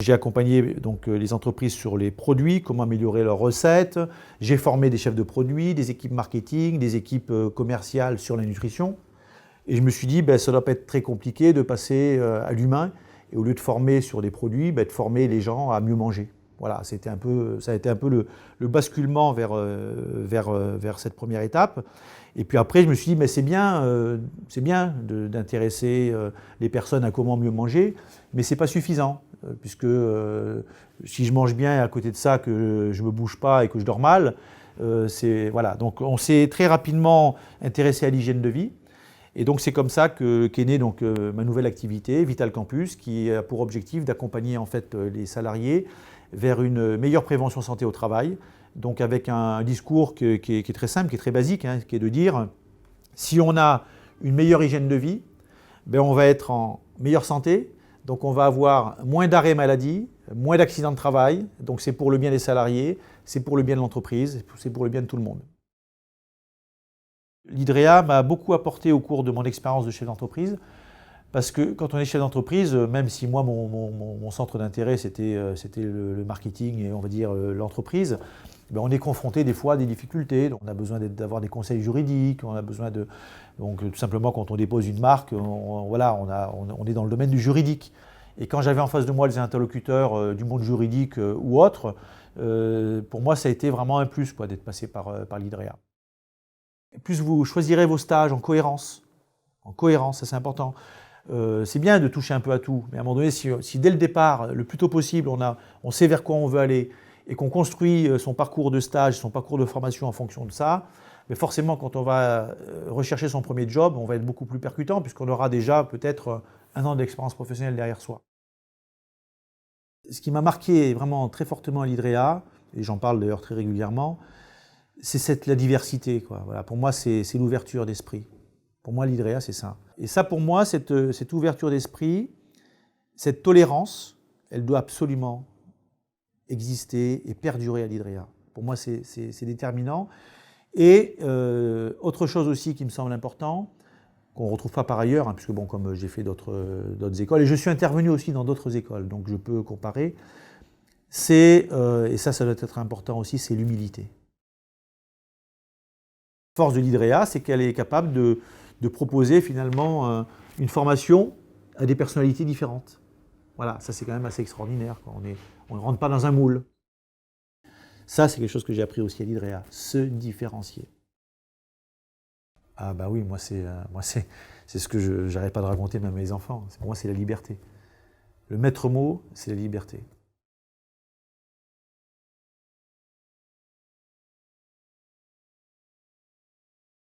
J'ai accompagné donc les entreprises sur les produits, comment améliorer leurs recettes. J'ai formé des chefs de produits, des équipes marketing, des équipes commerciales sur la nutrition. Et je me suis dit, ça ne doit pas être très compliqué de passer à l'humain. Et au lieu de former sur des produits, de former les gens à mieux manger. Voilà, ça a été un peu le basculement vers cette première étape. Et puis après, je me suis dit, mais c'est bien d'intéresser les personnes à comment mieux manger, mais ce n'est pas suffisant, puisque si je mange bien et à côté de ça, que je ne me bouge pas et que je dors mal, voilà. Donc on s'est très rapidement intéressé à l'hygiène de vie. Et donc c'est comme ça qu'est née ma nouvelle activité, Vital Campus, qui a pour objectif d'accompagner en fait les salariés vers une meilleure prévention santé au travail. Donc avec un discours qui est très simple, qui est très basique, qui est de dire si on a une meilleure hygiène de vie, on va être en meilleure santé, donc on va avoir moins d'arrêts maladie, moins d'accidents de travail, donc c'est pour le bien des salariés, c'est pour le bien de l'entreprise, c'est pour le bien de tout le monde. L'Hydrea m'a beaucoup apporté au cours de mon expérience de chef d'entreprise, parce que quand on est chef d'entreprise, même si moi mon centre d'intérêt c'était le marketing et on va dire l'entreprise, on est confronté des fois à des difficultés. Donc on a besoin d'avoir des conseils juridiques, on a besoin de... Donc tout simplement quand on dépose une marque, on est dans le domaine du juridique. Et quand j'avais en face de moi les interlocuteurs du monde juridique ou autre, pour moi ça a été vraiment un plus d'être passé par l'Hydrea. Plus vous choisirez vos stages en cohérence, ça c'est important. C'est bien de toucher un peu à tout, mais à un moment donné, si dès le départ, le plus tôt possible, on sait vers quoi on veut aller et qu'on construit son parcours de stage, son parcours de formation en fonction de ça, mais forcément, quand on va rechercher son premier job, on va être beaucoup plus percutant puisqu'on aura déjà peut-être 1 an d'expérience professionnelle derrière soi. Ce qui m'a marqué vraiment très fortement à l'Hydrea, et j'en parle d'ailleurs très régulièrement, c'est la diversité, quoi. Voilà, pour moi, c'est l'ouverture d'esprit. Pour moi, l'Hydrea, c'est ça. Et ça, pour moi, cette ouverture d'esprit, cette tolérance, elle doit absolument exister et perdurer à l'Hydrea. Pour moi, c'est déterminant. Et autre chose aussi qui me semble important, qu'on ne retrouve pas par ailleurs, puisque comme j'ai fait d'autres écoles, et je suis intervenu aussi dans d'autres écoles, donc je peux comparer, et ça doit être important aussi, c'est l'humilité. La force de l'Hydrea, c'est qu'elle est capable de proposer finalement une formation à des personnalités différentes. Voilà, ça c'est quand même assez extraordinaire, quoi. On ne rentre pas dans un moule. Ça, c'est quelque chose que j'ai appris aussi à l'Hydrea, se différencier. Ah bah oui, moi c'est ce que j'arrête pas de raconter même à mes enfants. Pour moi, c'est la liberté. Le maître mot, c'est la liberté.